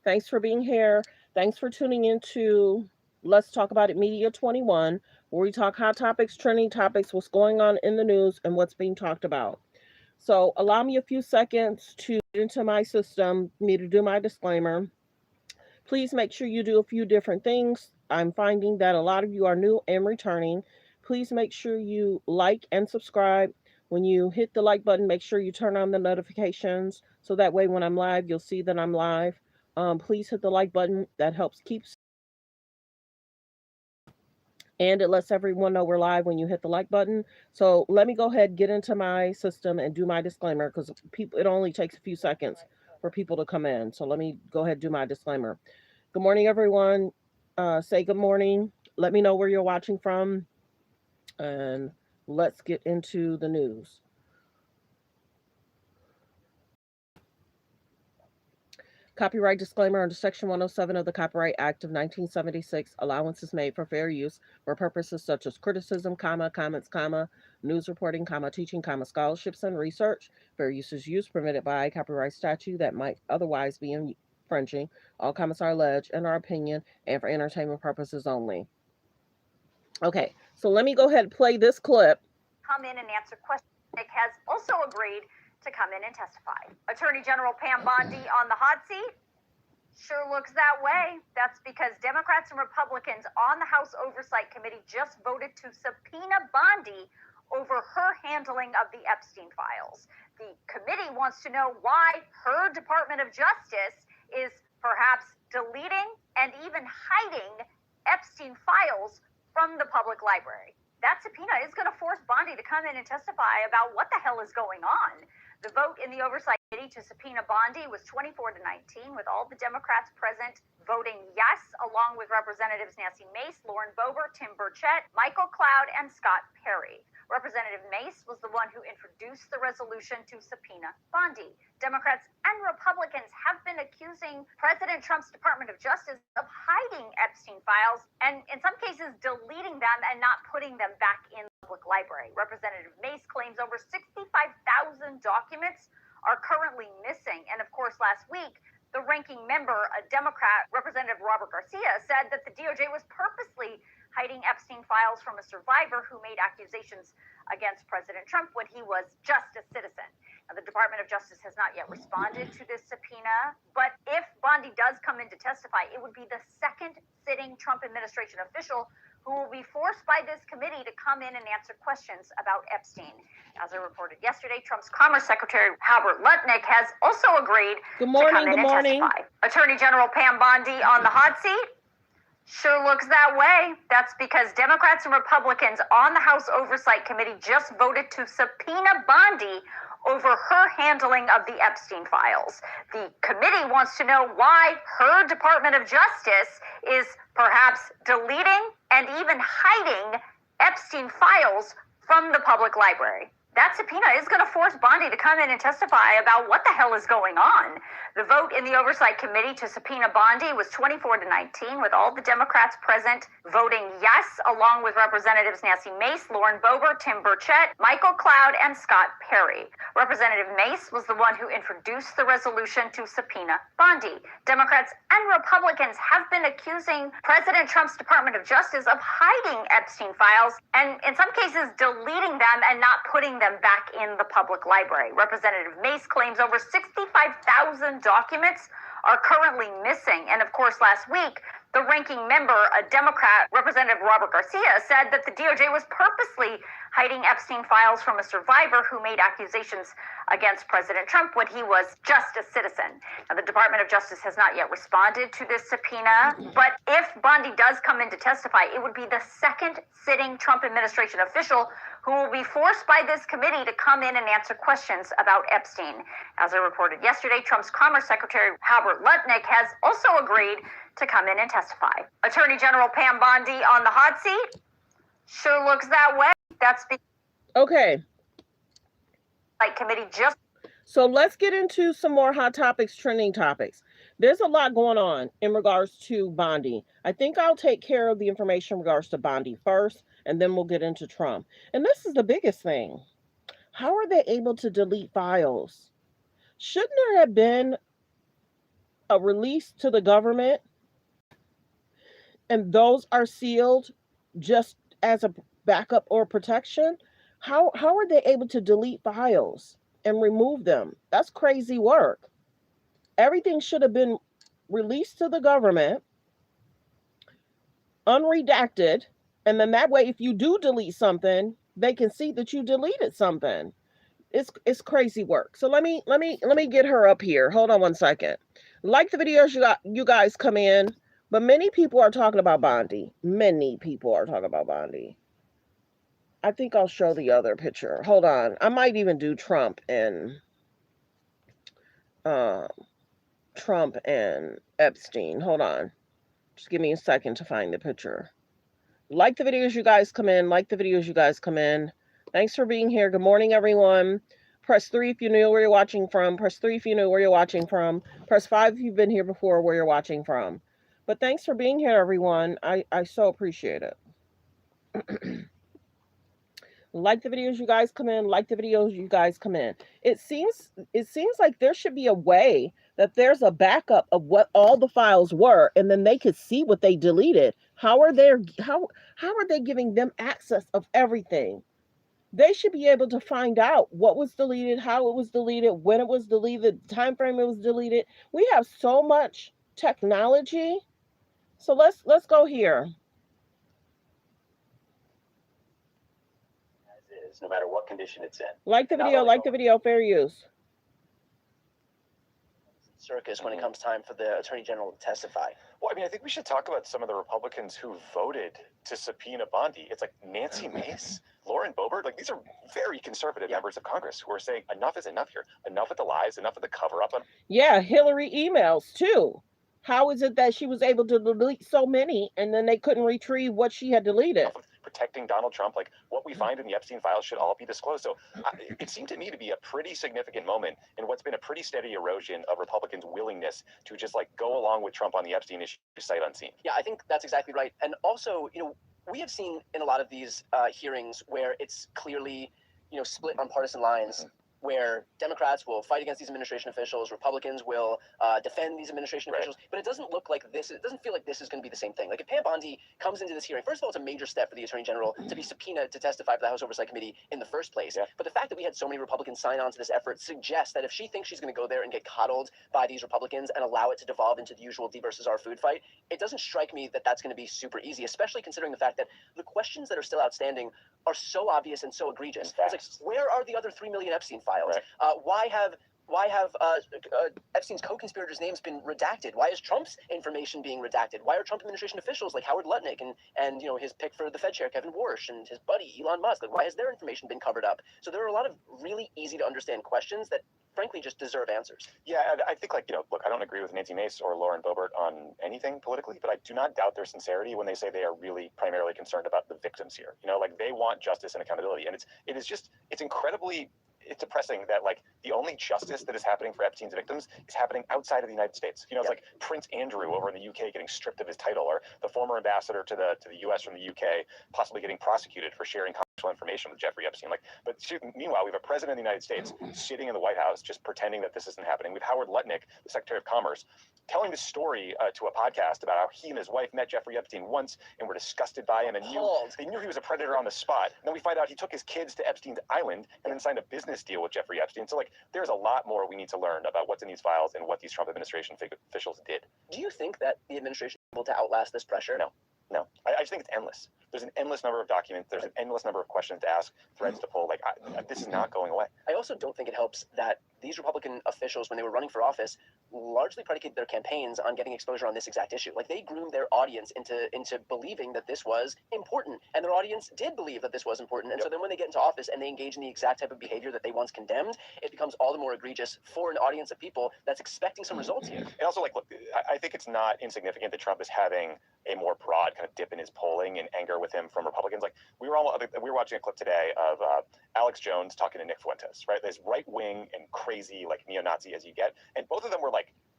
Thanks for being here. Thanks for tuning into Let's Talk About It Media 21, where we talk hot topics, trending topics, what's going on in the news, and what's being talked about. So, allow me a few seconds to get into my system, me to do my disclaimer. Please make sure you do a few different things. I'm finding that a lot of you are new and returning. Please make sure you like and subscribe. When you hit the like button, make sure you turn on the notifications so that way when I'm live, you'll see that I'm live. Please hit the like button. That helps keep, and it lets everyone know we're live when you hit the like button. So let me go ahead, get into my system and do my disclaimer because people, it only takes a few seconds for people to come in. So let me go ahead and do my disclaimer. Good morning, everyone. Say good morning. Let me know where you're watching from, and let's get into the news. Copyright disclaimer under Section 107 of the Copyright Act of 1976. Allowance is made for fair use for purposes such as criticism, comments, news reporting, teaching, scholarships, and research. Fair use is used permitted by copyright statute that might otherwise be infringing. All comments are alleged, in our opinion, and for entertainment purposes only. Okay, so let me go ahead and play this clip. Come in and answer questions. Nick has also agreed to come in and testify. Attorney General Pam Bondi on the hot seat? Sure looks that way. That's because Democrats and Republicans on the House Oversight Committee just voted to subpoena Bondi over her handling of the Epstein files. The committee wants to know why her Department of Justice is perhaps deleting and even hiding Epstein files from the public library. That subpoena is going to force Bondi to come in and testify about what the hell is going on. The vote in the Oversight Committee to subpoena Bondi was 24-19, with all the Democrats present voting yes, along with Representatives Nancy Mace, Lauren Boebert, Tim Burchett, Michael Cloud, and Scott Perry. Representative Mace was the one who introduced the resolution to subpoena Bondi. Democrats and Republicans have been accusing President Trump's Department of Justice of hiding Epstein files and, in some cases, deleting them and not putting them back in the public library. Representative Mace claims over 65,000 documents are currently missing. And, of course, last week, the ranking member, a Democrat, Representative Robert Garcia, said that the DOJ was purposely hiding Epstein files from a survivor who made accusations against President Trump when he was just a citizen. Now, the Department of Justice has not yet responded to this subpoena, but if Bondi does come in to testify, it would be the second sitting Trump administration official who will be forced by this committee to come in and answer questions about Epstein. As I reported yesterday, Trump's Commerce Secretary Howard Lutnick has also agreed to come in and testify. Attorney General Pam Bondi on the hot seat? Sure looks that way. That's because Democrats and Republicans on the House Oversight Committee just voted to subpoena Bondi over her handling of the Epstein files. The committee wants to know why her Department of Justice is perhaps deleting and even hiding Epstein files from the public library. That subpoena is going to force Bondi to come in and testify about what the hell is going on. The vote in the Oversight Committee to subpoena Bondi was 24-19, with all the Democrats present voting yes, along with Representatives Nancy Mace, Lauren Boebert, Tim Burchett, Michael Cloud, and Scott Perry. Representative Mace was the one who introduced the resolution to subpoena Bondi. Democrats and Republicans have been accusing President Trump's Department of Justice of hiding Epstein files and, in some cases, deleting them and not putting them back in the public library. Representative Mace claims over 65,000 documents are currently missing. And of course, last week, the ranking member, a Democrat, Representative Robert Garcia, said that the DOJ was purposely hiding Epstein files from a survivor who made accusations against President Trump when he was just a citizen. Now, the Department of Justice has not yet responded to this subpoena, but if Bondi does come in to testify, it would be the second sitting Trump administration official who will be forced by this committee to come in and answer questions about Epstein. As I reported yesterday, Trump's Commerce Secretary Howard Lutnick has also agreed to come in and testify. Attorney General Pam Bondi on the hot seat? Sure looks that way. That's because okay. Committee just. So let's get into some more hot topics, trending topics. There's a lot going on in regards to Bondi. I think I'll take care of the information in regards to Bondi first, and then we'll get into Trump. And this is the biggest thing. How are they able to delete files? Shouldn't there have been a release to the government, and those are sealed just as a backup or protection, how are they able to delete files and remove them? That's crazy work. Everything should have been released to the government, unredacted, and then that way if you do delete something, they can see that you deleted something. It's crazy work. So let me get her up here. Hold on one second. Like the videos you guys come in, but many people are talking about Bondi. Many people are talking about Bondi. I think I'll show the other picture. Hold on. I might even do uh, Trump and Epstein. Hold on. Just give me a second to find the picture. Like the videos you guys come in. Like the videos you guys come in. Thanks for being here. Good morning, everyone. Press 3 if you know where you're watching from. Press 3 if you know where you're watching from. Press 5 if you've been here before where you're watching from. But thanks for being here, everyone. I so appreciate it. Like the videos you guys come in. Like the videos you guys come in. It seems like there should be a way that there's a backup of what all the files were, and then they could see what they deleted. How are they giving them access of everything? They should be able to find out what was deleted, how it was deleted, when it was deleted, the time frame it was deleted. We have so much technology. So let's go here. As is, no matter what condition it's in. Like the video, fair use. Circus when it comes time for the Attorney General to testify. Well, I mean, I think we should talk about some of the Republicans who voted to subpoena Bondi. It's like Nancy Mace, Lauren Boebert. Like, these are very conservative members of Congress who are saying enough is enough here. Enough of the lies, enough of the cover-up. Yeah, Hillary emails too. How is it that she was able to delete so many and then they couldn't retrieve what she had deleted? Protecting Donald Trump, like what we find in the Epstein files should all be disclosed. So it seemed to me to be a pretty significant moment in what's been a pretty steady erosion of Republicans' willingness to just like go along with Trump on the Epstein issue sight unseen. Yeah, I think that's exactly right. And also, we have seen in a lot of these hearings where it's clearly, split on partisan lines. Where Democrats will fight against these administration officials, Republicans will defend these administration officials, but it doesn't look like this. It doesn't feel like this is going to be the same thing. Like if Pam Bondi comes into this hearing, first of all, it's a major step for the Attorney General to be subpoenaed to testify for the House Oversight Committee in the first place. Yeah. But the fact that we had so many Republicans sign on to this effort suggests that if she thinks she's going to go there and get coddled by these Republicans and allow it to devolve into the usual D versus R food fight, it doesn't strike me that that's going to be super easy, especially considering the fact that the questions that are still outstanding are so obvious and so egregious. It's like, where are the other 3 million Epstein files? Right. Why have Epstein's co-conspirators' names been redacted? Why is Trump's information being redacted? Why are Trump administration officials like Howard Lutnick and his pick for the Fed chair, Kevin Warsh, and his buddy Elon Musk, like why has their information been covered up? So there are a lot of really easy to understand questions that frankly just deserve answers. Yeah, I think look, I don't agree with Nancy Mace or Lauren Boebert on anything politically, but I do not doubt their sincerity when they say they are really primarily concerned about the victims here. Like they want justice and accountability, and it's incredibly. It's depressing that like the only justice that is happening for Epstein's victims is happening outside of the United States. It's like Prince Andrew over in the UK getting stripped of his title, or the former ambassador to the US from the UK possibly getting prosecuted for sharing confidential information with Jeffrey Epstein. Meanwhile, we have a president of the United States sitting in the White House just pretending that this isn't happening. We have Howard Lutnick, the Secretary of Commerce, telling this story to a podcast about how he and his wife met Jeffrey Epstein once and were disgusted by him and they knew he was a predator on the spot. And then we find out he took his kids to Epstein's island and then signed a business deal with Jeffrey Epstein. So there's a lot more we need to learn about what's in these files and what these Trump administration officials did. Do you think that the administration is able to outlast this pressure? No. I just think it's endless. There's an endless number of documents. There's an endless number of questions to ask, threads to pull. This is not going away. I also don't think it helps that these Republican officials, when they were running for office, largely predicated their campaigns on getting exposure on this exact issue. Like they groomed their audience into believing that this was important, and their audience did believe that this was important. And so then when they get into office and they engage in the exact type of behavior that they once condemned, it becomes all the more egregious for an audience of people that's expecting some results here. And also, look, I think it's not insignificant that Trump is having a more broad kind of dip in his polling and anger with him from Republicans. We were watching a clip today of Alex Jones talking to Nick Fuentes, right? This right wing and crazy neo-Nazi as you get, and both of them were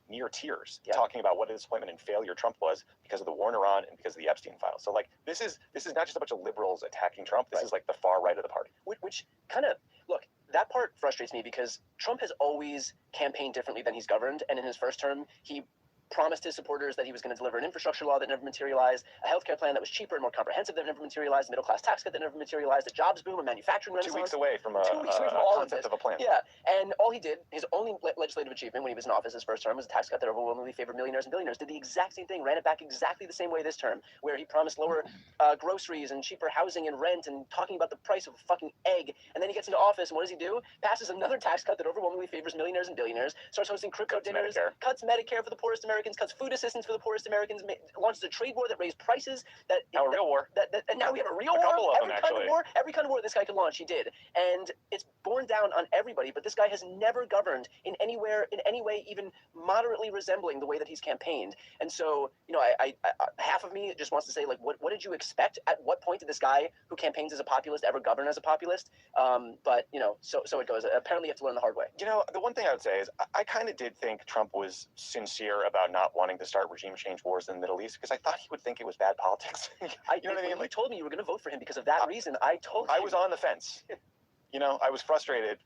near tears talking about what a disappointment and failure Trump was because of the war in Iran and because of the Epstein files. So this is not just a bunch of liberals attacking Trump. This is the far right of the party. Which kind of look, that part frustrates me because Trump has always campaigned differently than he's governed, and in his first term he promised his supporters that he was going to deliver an infrastructure law that never materialized, a healthcare plan that was cheaper and more comprehensive that never materialized, a middle-class tax cut that never materialized, a jobs boom, a manufacturing renaissance. 2 weeks away from a, 2 weeks away from a all concept of a plan. Yeah, and all he did, his only legislative achievement when he was in office his first term was a tax cut that overwhelmingly favored millionaires and billionaires. Did the exact same thing, ran it back exactly the same way this term, where he promised lower groceries and cheaper housing and rent and talking about the price of a fucking egg. And then he gets into office, and what does he do? Passes another tax cut that overwhelmingly favors millionaires and billionaires, starts hosting crypto dinners, cuts Medicare for the poorest Americans, cuts food assistance for the poorest Americans, launches a trade war that raised prices. Now a real war. And now we have a real a war. Couple of them, actually. Every kind of war this guy could launch, he did. And it's borne down on everybody, but this guy has never governed in any way even moderately resembling the way that he's campaigned. And so, I half of me just wants to say, like, what did you expect? At what point did this guy who campaigns as a populist ever govern as a populist? But, so it goes. Apparently you have to learn the hard way. The one thing I would say is I kind of did think Trump was sincere about not wanting to start regime change wars in the Middle East, because I thought he would think it was bad politics. You know what I mean? You told me you were going to vote for him because of that reason. I was on the fence. I was frustrated.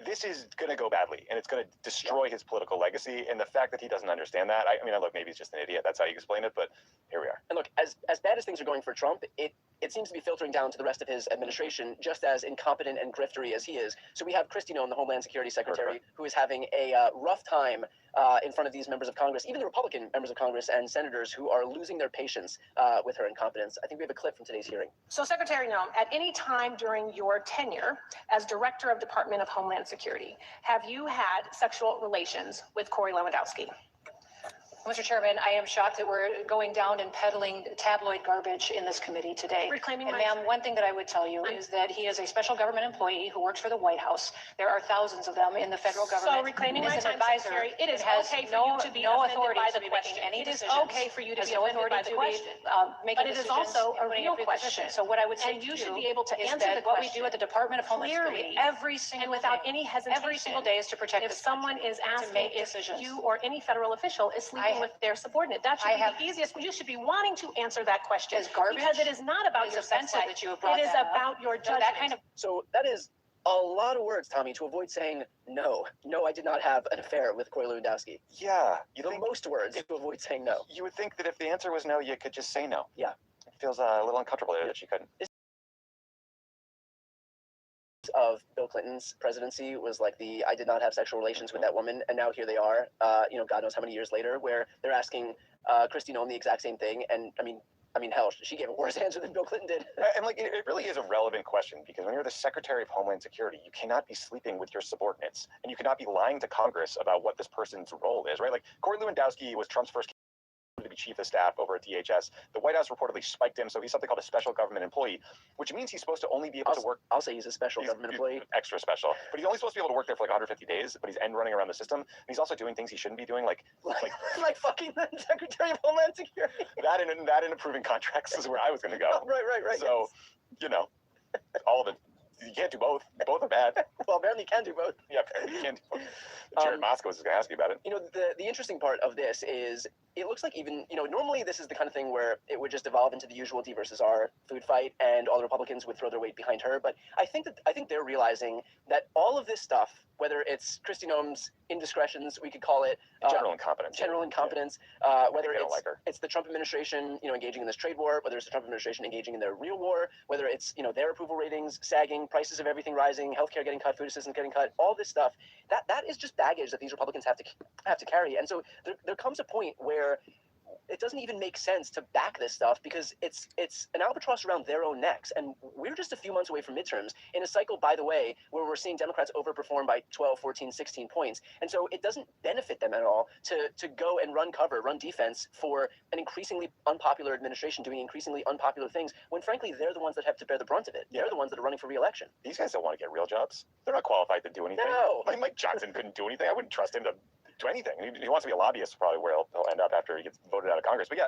This is going to go badly, and it's going to destroy his political legacy. And the fact that he doesn't understand that, look, maybe he's just an idiot. That's how you explain it, but here we are. And look, as bad as things are going for Trump, it seems to be filtering down to the rest of his administration, just as incompetent and griftery as he is. So we have Christi Noem, the Homeland Security Secretary, who is having a rough time in front of these members of Congress, even the Republican members of Congress and senators who are losing their patience with her incompetence. I think we have a clip from today's hearing. So, Secretary Noem, at any time during your tenure as Director of Department of Homeland Security, have you had sexual relations with Corey Lewandowski? Mr. Chairman, I am shocked that we're going down and peddling tabloid garbage in this committee today. Reclaiming and my- ma'am, one thing that I would tell you is that he is a special government employee who works for the White House. There are thousands of them in the federal government. So, reclaiming and my as an time, advisor, Secretary, it is has okay for no, you to be no offended authority by to the be question. making any It is decisions. okay for you to has be no offended authority by the to question. be making But it is decisions also a and putting real up a position. question. So what I would say And you to should you be able to is answer that the what we question do at the Department of Homeland clearly Security every single and without day, any hesitation. every single day is to protect If this someone country, is to asking make if decisions. you or any federal official is sleeping with their subordinate, that should be the easiest. You should be wanting to answer that question. As garbage, because it is not about your sex offensive life. that you have brought It is that up. about your judgment. That kind of So that is a lot of words, Tommy, to avoid saying no. No, I did not have an affair with Corey Lewandowski. Yeah. Most words to avoid saying no. You would think that if the answer was no, you could just say no. Yeah. It feels a little uncomfortable there that she couldn't. Of Bill Clinton's presidency was like I did not have sexual relations with that woman, and now here they are, God knows how many years later, where they're asking Christi Noem the exact same thing, and I mean, hell, she gave a worse answer than Bill Clinton did. And it really is a relevant question, because when you're the Secretary of Homeland Security, you cannot be sleeping with your subordinates, and you cannot be lying to Congress about what this person's role is, right? Like, Corey Lewandowski was Trump's first to be chief of staff over at DHS. The White House reportedly spiked him, so he's something called a special government employee, which means he's supposed to only be able to work. I'll say he's a special government employee. Extra special. But he's only supposed to be able to work there for like 150 days, but he's end running around the system. And he's also doing things he shouldn't be doing, like fucking the Secretary of Homeland Security. that and approving contracts is where I was going to go. Oh, right. So, all of it. You can't do both. Both are bad. Well, apparently you can do both. Yeah, apparently you can do both. Jared Moskowitz is going to ask you about it. The interesting part of this is it looks like even, normally this is the kind of thing where it would just evolve into the usual D versus R food fight, and all the Republicans would throw their weight behind her. But I think they're realizing that all of this stuff, whether it's Christi Noem's indiscretions, we could call it general incompetence, whether it's the Trump administration, engaging in this trade war, whether it's the Trump administration engaging in their real war, whether it's their approval ratings sagging, prices of everything rising, healthcare getting cut, food assistance getting cut, all this stuff, that is just baggage that these Republicans have to carry. And so there comes a point where it doesn't even make sense to back this stuff, because it's an albatross around their own necks. And we're just a few months away from midterms in a cycle, by the way, where we're seeing Democrats overperform by 12, 14, 16 points. And so it doesn't benefit them at all to go and run defense for an increasingly unpopular administration doing increasingly unpopular things, when frankly, they're the ones that have to bear the brunt of it. They're the ones that are running for re-election. These guys don't want to get real jobs. They're not qualified to do anything. No. Mike Johnson couldn't do anything. I wouldn't trust him to do anything. He wants to be a lobbyist, probably where he'll end up after he gets voted out of Congress. But yeah,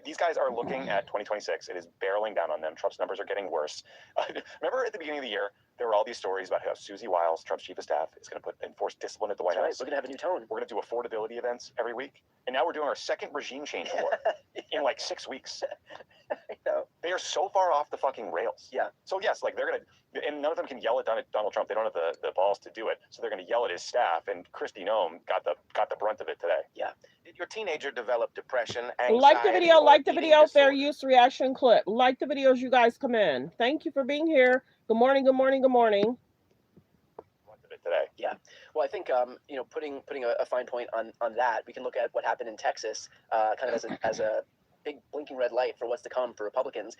these guys are looking at 2026. It is barreling down on them. Trump's numbers are getting worse. Remember at the beginning of the year, there were all these stories about how Susie Wiles, Trump's chief of staff, is going to enforce discipline at the White House. We're going to have a new tone. We're going to do affordability events every week. And now we're doing our second regime change war in like 6 weeks. I know. They are so far off the fucking rails. Yeah. So yes, like they're gonna, and none of them can yell at Donald Trump. They don't have the balls to do it. So they're gonna yell at his staff. And Christi Noem got the brunt of it today. Yeah. Did your teenager develop depression, Like the anxiety, video, or like the eating video, fair disorder? use reaction clip. Like the videos, you guys come in. Thank you for being here. Good morning, good morning, good morning. Brunt of it today. Yeah. Well, I think putting a fine point on that, we can look at what happened in Texas, kind of as a big blinking red light for what's to come for Republicans.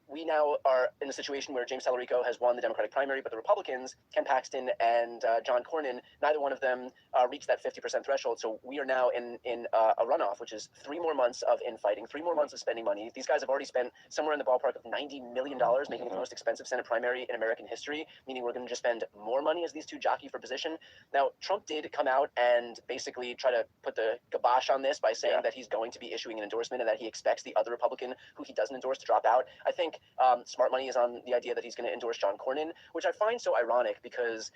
We now are in a situation where James Talarico has won the Democratic primary, but the Republicans, Ken Paxton and John Cornyn, neither one of them reached that 50% threshold. So we are now in a runoff, which is 3 more months of infighting, 3 more months of spending money. These guys have already spent somewhere in the ballpark of $90 million, making it the most expensive Senate primary in American history, meaning we're going to just spend more money as these two jockey for position. Now, Trump did come out and basically try to put the kibosh on this by saying that he's going to be issuing an endorsement and that he expects the other Republican who he doesn't endorse to drop out. I think smart money is on the idea that he's going to endorse John Cornyn, which I find so ironic because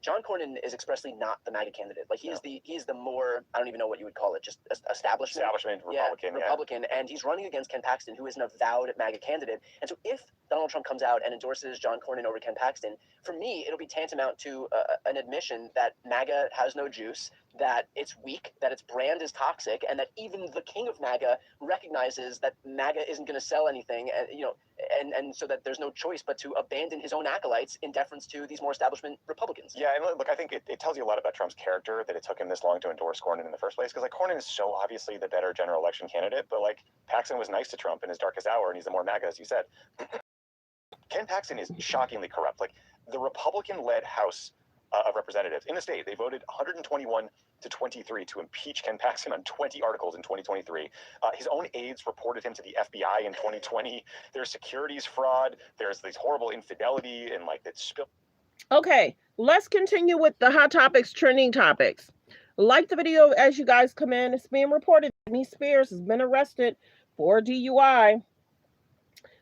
John Cornyn is expressly not the MAGA candidate. Like he is the more, I don't even know what you would call it, just establishment Republican. Republican, and he's running against Ken Paxton, who is an avowed MAGA candidate. And so if Donald Trump comes out and endorses John Cornyn over Ken Paxton, for me, it'll be tantamount to an admission that MAGA has no juice, that it's weak, that its brand is toxic, and that even the king of MAGA recognizes that MAGA isn't going to sell anything, and so that there's no choice but to abandon his own acolytes in deference to these more establishment Republicans. Yeah, and look, I think it tells you a lot about Trump's character that it took him this long to endorse Cornyn in the first place. Because like Cornyn is so obviously the better general election candidate, but like Paxton was nice to Trump in his darkest hour, and he's the more MAGA, as you said. Ken Paxton is shockingly corrupt. Like the Republican-led House of Representatives in the state, they voted 121 to 23 to impeach Ken Paxton on 20 articles in 2023. His own aides reported him to the FBI in 2020. There's securities fraud. There's this horrible infidelity and like that spill. Okay, let's continue with the hot topics, trending topics. Like the video as you guys come in. It's being reported Britney Spears has been arrested for DUI.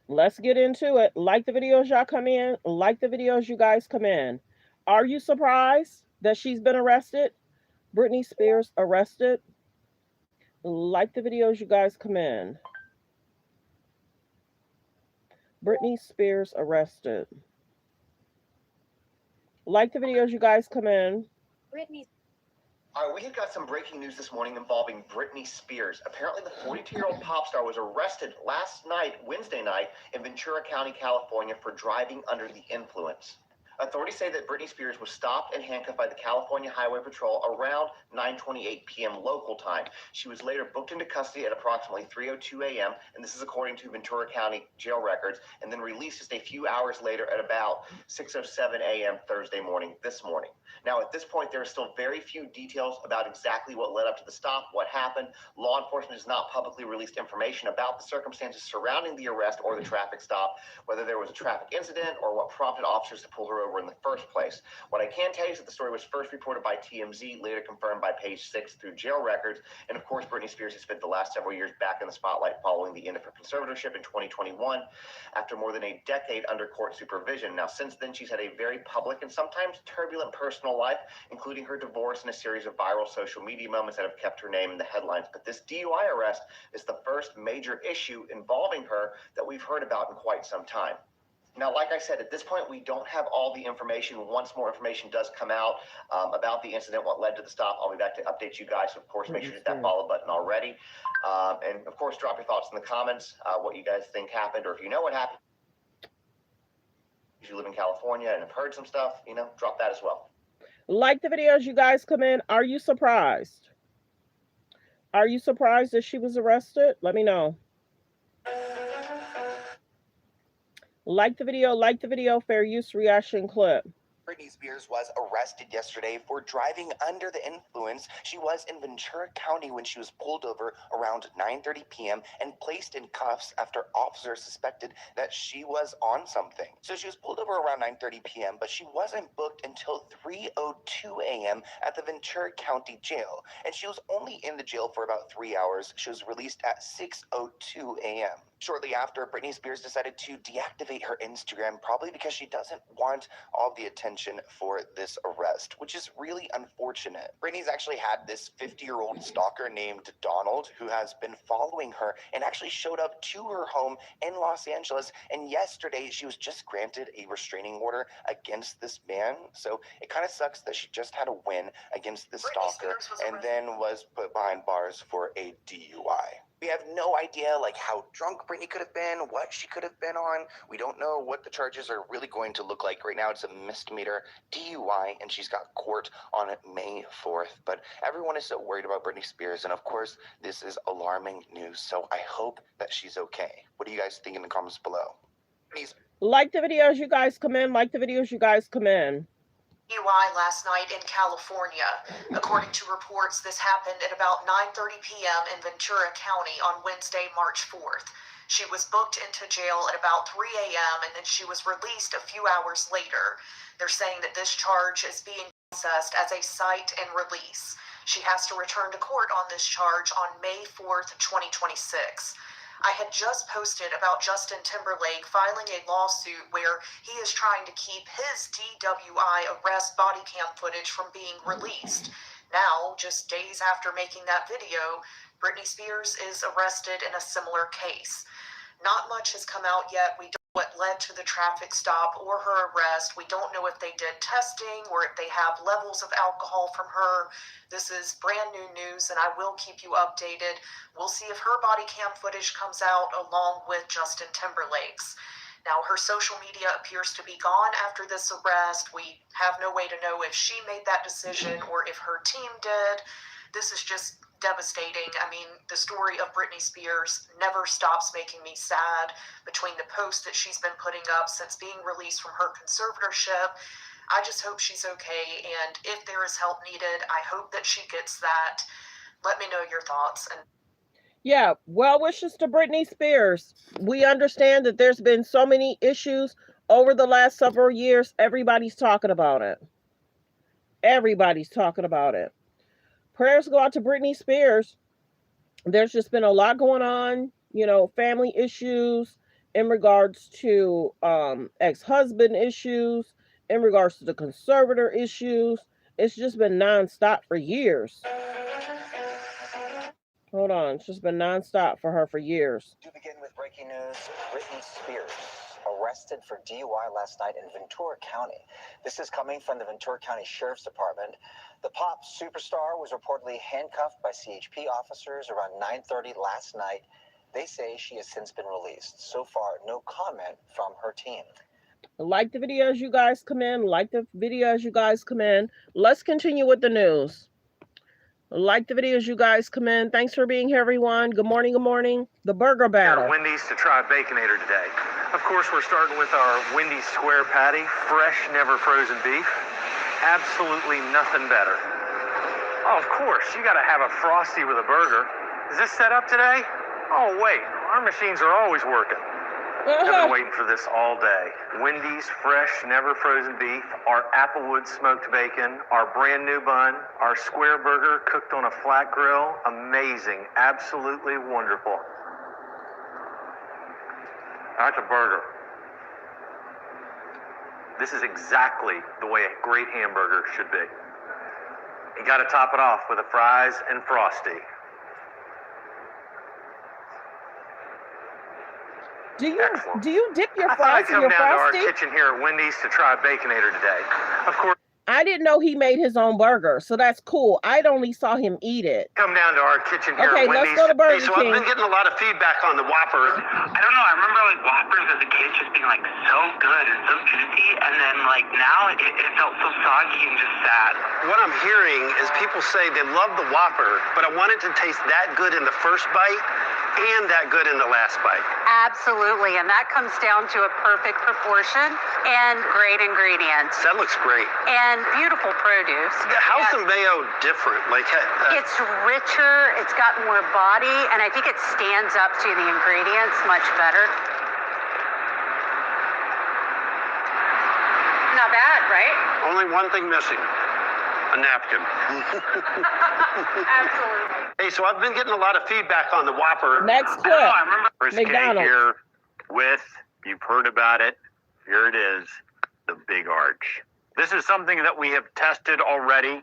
Let's get into it. Like the videos y'all come in. Like the videos you guys come in. Are you surprised that she's been arrested? Britney Spears arrested. Like the videos you guys come in. Britney Spears arrested. Like the videos you guys come in. Britney. All right, we have got some breaking news this morning involving Britney Spears. Apparently, the 42-year-old pop star was arrested last night, Wednesday night, in Ventura County, California, for driving under the influence. Authorities say that Britney Spears was stopped and handcuffed by the California Highway Patrol around 9:28 p.m. local time. She was later booked into custody at approximately 3:02 a.m., and this is according to Ventura County jail records, and then released just a few hours later at about 6:07 a.m. Thursday morning, this morning. Now, at this point, there are still very few details about exactly what led up to the stop, what happened. Law enforcement has not publicly released information about the circumstances surrounding the arrest or the traffic stop, whether there was a traffic incident or what prompted officers to pull her over in the first place. What I can tell you is that the story was first reported by TMZ, later confirmed by Page 6 through jail records. And of course, Britney Spears has spent the last several years back in the spotlight following the end of her conservatorship in 2021 after more than a decade under court supervision. Now, since then, she's had a very public and sometimes turbulent personal life, including her divorce and a series of viral social media moments that have kept her name in the headlines. But this DUI arrest is the first major issue involving her that we've heard about in quite some time. Now, like I said, at this point, we don't have all the information. Once more information does come out about the incident, what led to the stop, I'll be back to update you guys. So, of course, make sure to hit that follow button already. And, of course, drop your thoughts in the comments, what you guys think happened, or if you know what happened. If you live in California and have heard some stuff, drop that as well. Like the videos you guys come in. Are you surprised? Are you surprised that she was arrested? Let me know. Like the video, fair use reaction clip. Britney Spears was arrested yesterday for driving under the influence. She was in Ventura County when she was pulled over around 9:30 p.m. and placed in cuffs after officers suspected that she was on something. So she was pulled over around 9:30 p.m., but she wasn't booked until 3:02 a.m. at the Ventura County jail. And she was only in the jail for about 3 hours. She was released at 6:02 a.m. Shortly after, Britney Spears decided to deactivate her Instagram, probably because she doesn't want all the attention for this arrest, which is really unfortunate. Britney's actually had this 50-year-old stalker named Donald who has been following her and actually showed up to her home in Los Angeles. And yesterday, she was just granted a restraining order against this man. So it kind of sucks that she just had a win against this stalker and then was put behind bars for a DUI. We have no idea like how drunk Britney could have been, what she could have been on. We don't know what the charges are really going to look like. Right now it's a misdemeanor DUI and she's got court on May 4th. But everyone is so worried about Britney Spears, and of course this is alarming news. So I hope that she's okay. What do you guys think in the comments below? Like the video as you guys come in. Like the video as you guys come in. DUI last night in California. According to reports, this happened at about 9:30 p.m. in Ventura County on Wednesday, March 4th. She was booked into jail at about 3 a.m. and then she was released a few hours later. They're saying that this charge is being processed as a cite and release. She has to return to court on this charge on May 4th, 2026. I had just posted about Justin Timberlake filing a lawsuit where he is trying to keep his DWI arrest body cam footage from being released. Now, just days after making that video, Britney Spears is arrested in a similar case. Not much has come out yet. We don't know what led to the traffic stop or her arrest. We don't know if they did testing or if they have levels of alcohol from her. This is brand new news, and I will keep you updated. We'll see if her body cam footage comes out along with Justin Timberlake's. Now, her social media appears to be gone after this arrest. We have no way to know if she made that decision or if her team did. This is just devastating. I mean, the story of Britney Spears never stops making me sad. Between the posts that she's been putting up since being released from her conservatorship, I just hope she's okay. And if there is help needed, I hope that she gets that. Let me know your thoughts. And yeah, well wishes to Britney Spears. We understand that there's been so many issues over the last several years. Everybody's talking about it. Everybody's talking about it. Prayers go out to Britney Spears. There's just been a lot going on, you know, family issues in regards to ex-husband issues, in regards to the conservator issues. It's just been nonstop for years. Hold on. It's just been nonstop for her for years. To begin with breaking news, Britney Spears arrested for DUI last night in Ventura County. This is coming from the Ventura County Sheriff's Department. The pop superstar was reportedly handcuffed by CHP officers around 9:30 last night. They say she has since been released. So far, no comment from her team. Like the video as you guys come in. Like the video as you guys come in. Let's continue with the news. Like the video as you guys come in. Thanks for being here, everyone. Good morning, good morning. The burger battle. Wendy's to try Baconator today. Of course, we're starting with our Wendy's square patty, fresh, never frozen beef. Absolutely nothing better. Oh, of course, you gotta have a Frosty with a burger. Is this set up today? Oh, wait, our machines are always working. I've been waiting for this all day. Wendy's fresh, never frozen beef, our Applewood smoked bacon, our brand new bun, our square burger cooked on a flat grill. Amazing, absolutely wonderful. That's a burger. This is exactly the way a great hamburger should be. You gotta top it off with the fries and Frosty. Do you dip your I thought I'd fries in come your down to our Frosty? kitchen here at Wendy's to try Baconator today. Of course, I didn't know he made his own burger, so that's cool. I only saw him eat it. come down to our kitchen here Okay, at Wendy's. let's go to Burger So I've King. been getting a lot of feedback on the Whopper. I don't know. I remember like Whoppers as a kid just being like so good and so juicy, and then like now it felt so soggy and just sad. What I'm hearing is people say they love the Whopper, but I want it to taste that good in the first bite and that good in the last bite. Absolutely, and that comes down to a perfect proportion and great ingredients That looks great. and beautiful produce. How's And the mayo different? Like, it's richer, it's got more body, and I think it stands up to the ingredients much better. Not bad, right? only one thing missing. a napkin. Absolutely. Hey, so I've been getting a lot of feedback on the Whopper. Next clip. I remember Chris K McDonald's. here with, you've heard about it, here it is, the Big Arch. This is something that we have tested already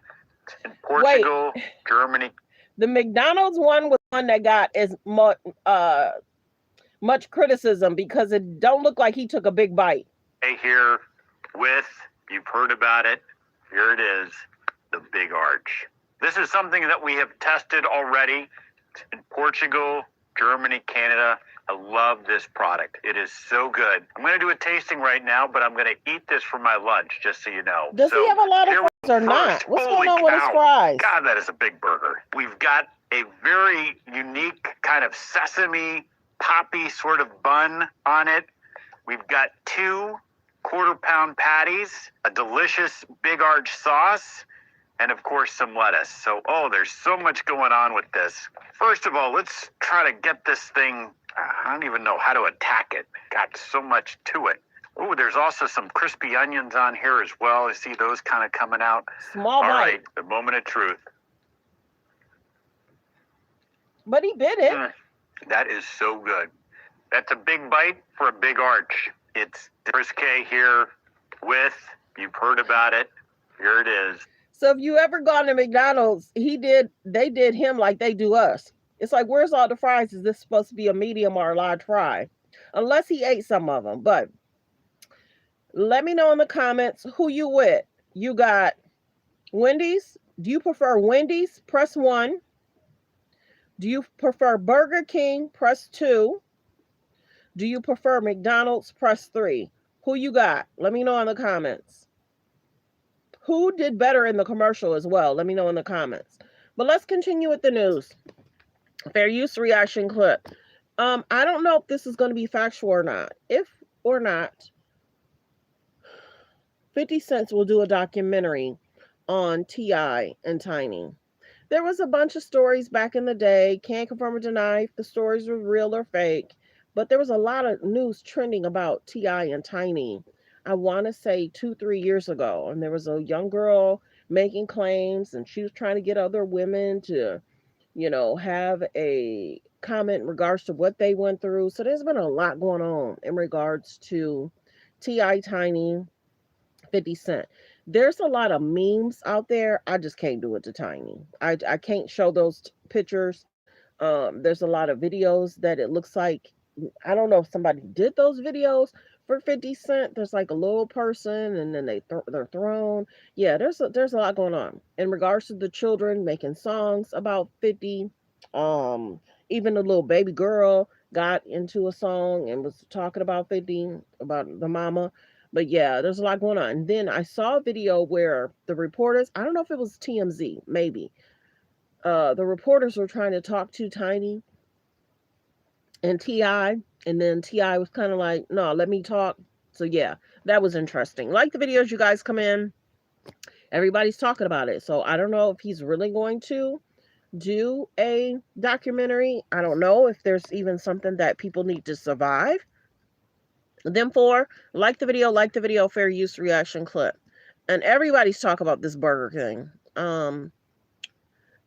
in Portugal, Germany. The McDonald's one was one that got as much criticism because it don't look like he took a big bite. Hey, here with, you've heard about it, here it is, the Big Arch. This is something that we have tested already in Portugal, Germany, Canada. I love this product. It is so good. I'm going to do a tasting right now, but I'm going to eat this for my lunch, just so you know. Does he have a lot of fries or not? What's going on with his fries? God, that is a big burger. We've got a very unique kind of sesame poppy sort of bun on it. We've got 2 quarter-pound patties, a delicious Big Arch sauce, and of course some lettuce. So, there's so much going on with this. First of all, let's try to get this thing, I don't even know how to attack it. Got so much to it. Oh, there's also some crispy onions on here as well. I see those kind of coming out. Small bite. All right, the moment of truth. But he bit it. That is so good. That's a big bite for a Big Arch. It's Chris K here with, you've heard about it, here it is. So if you ever gone to McDonald's, they did him like they do us. It's like, where's all the fries? Is this supposed to be a medium or a large fry? Unless he ate some of them. But let me know in the comments who you with. You got Wendy's. Do you prefer Wendy's? Press 1. Do you prefer Burger King? Press 2. Do you prefer McDonald's? Press 3. Who you got? Let me know in the comments. Who did better in the commercial as well? Let me know in the comments. But let's continue with the news. Fair use reaction clip. I don't know if this is going to be factual or not. If or not, 50 Cent will do a documentary on T.I. and Tiny. There was a bunch of stories back in the day. Can't confirm or deny if the stories were real or fake. But there was a lot of news trending about T.I. and Tiny. I want to say 2-3 years ago. And there was a young girl making claims. And she was trying to get other women to, have a comment in regards to what they went through. So there's been a lot going on in regards to T.I., Tiny, 50 Cent. There's a lot of memes out there. I just can't do it to Tiny. I can't show those pictures. There's a lot of videos that it looks like, I don't know if somebody did those videos for 50 Cent. There's like a little person and then they're thrown. Yeah, there's a lot going on in regards to the children making songs about 50. Even the little baby girl got into a song and was talking about 50, about the mama. But yeah, there's a lot going on. And then I saw a video where the reporters, I don't know if it was TMZ, maybe. The reporters were trying to talk to Tiny and T.I. And then T.I. was kind of like, no, let me talk. So yeah, that was interesting. Like the videos, you guys come in. Everybody's talking about it. So I don't know if he's really going to do a documentary. I don't know if there's even something that people need to survive. Then 4, like the video, fair use reaction clip. And everybody's talking about this Burger King.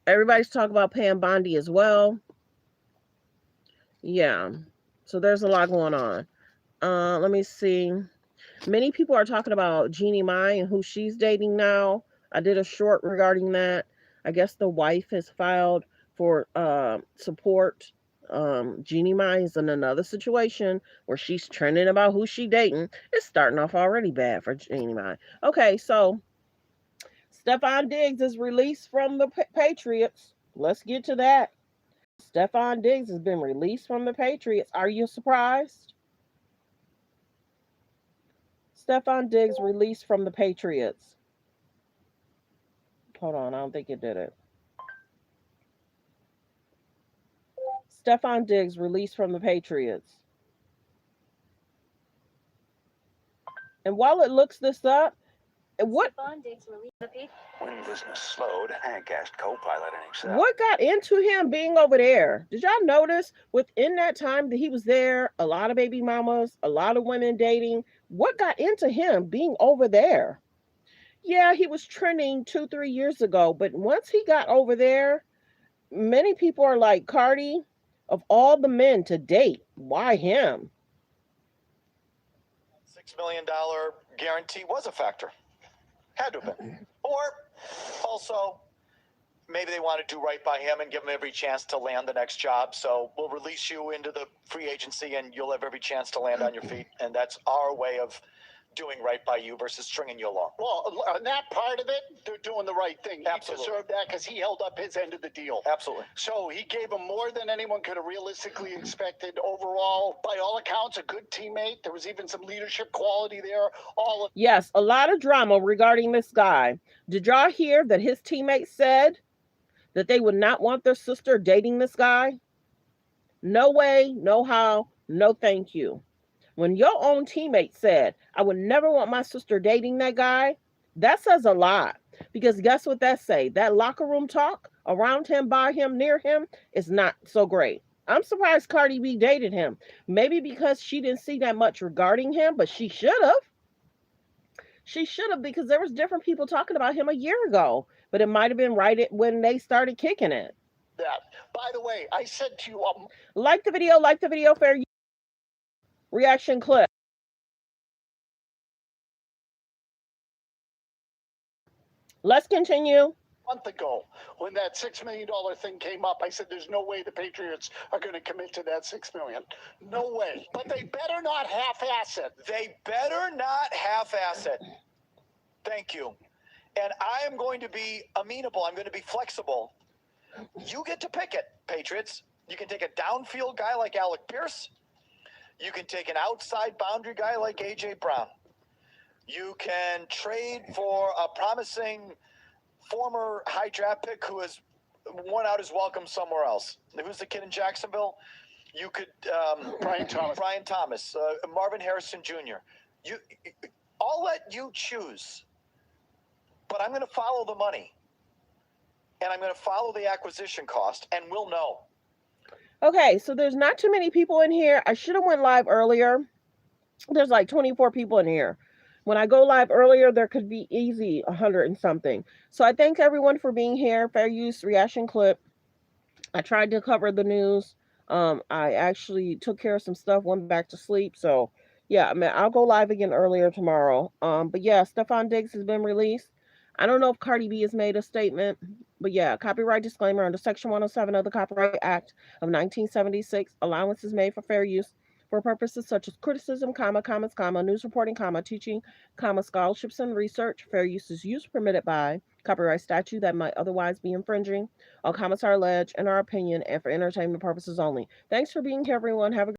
Everybody's talking about paying Bondi as well. Yeah. So there's a lot going on. Let me see. Many people are talking about Jeannie Mai and who she's dating now. I did a short regarding that. I guess the wife has filed for support. Jeannie Mai is in another situation where she's trending about who she dating. It's starting off already bad for Jeannie Mai. Okay, so Stefon Diggs is released from the Patriots. Let's get to that. Stefon Diggs has been released from the Patriots. Are you surprised? Stefon Diggs released from the Patriots. Hold on, I don't think it did it. Stefon Diggs released from the Patriots. And while it looks this up, what when business slowed, Hank asked co-pilot and himself. What got into him being over there? Did y'all notice within that time that he was there, a lot of baby mamas, a lot of women dating? What got into him being over there? Yeah, he was trending 2, 3 years ago, but once he got over there, many people are like, Cardi, of all the men to date, why him? $6 million guarantee was a factor. Had to have been. Or also, maybe they want to do right by him and give him every chance to land the next job. So we'll release you into the free agency and you'll have every chance to land on your feet. And that's our way of doing right by you versus stringing you along. Well, on that part of it, they're doing the right thing. Absolutely. He deserved that because he held up his end of the deal. Absolutely. So he gave him more than anyone could have realistically expected. Overall, by all accounts, a good teammate. There was even some leadership quality there. Yes, a lot of drama regarding this guy. Did y'all hear that his teammates said that they would not want their sister dating this guy? No way, no how, no thank you. When your own teammate said, I would never want my sister dating that guy, that says a lot. Because guess what that say? That locker room talk around him, by him, near him is not so great. I'm surprised Cardi B dated him. Maybe because she didn't see that much regarding him, but she should have. She should have, because there was different people talking about him a year ago. But it might have been right when they started kicking it. That. By the way, I said to you, like the video, fair reaction clip. Let's continue. A month ago, when that $6 million thing came up, I said, there's no way the Patriots are going to commit to that $6 million. No way. But they better not half-ass it. They better not half-ass it. Thank you. And I am going to be amenable. I'm going to be flexible. You get to pick it, Patriots. You can take a downfield guy like Alec Pierce. You can take an outside boundary guy like A.J. Brown. You can trade for a promising former high draft pick who has worn out his welcome somewhere else. Who's the kid in Jacksonville? You could Brian Thomas, Marvin Harrison Jr. I'll let you choose, but I'm going to follow the money, and I'm going to follow the acquisition cost, and we'll know. Okay, so there's not too many people in here. I should have went live earlier. There's like 24 people in here. When I go live earlier, there could be easy 100 and something. So I thank everyone for being here. Fair use reaction clip. I tried to cover the news. I actually took care of some stuff, went back to sleep. So yeah, I mean, I'll go live again earlier tomorrow. But yeah, Stefon Diggs has been released. I don't know if Cardi B has made a statement, but yeah, copyright disclaimer under Section 107 of the Copyright Act of 1976. Allowance is made for fair use for purposes such as criticism, comments, news reporting, teaching, scholarships and research. Fair use is used permitted by copyright statute that might otherwise be infringing. All comments are alleged in our opinion and for entertainment purposes only. Thanks for being here, everyone. Have a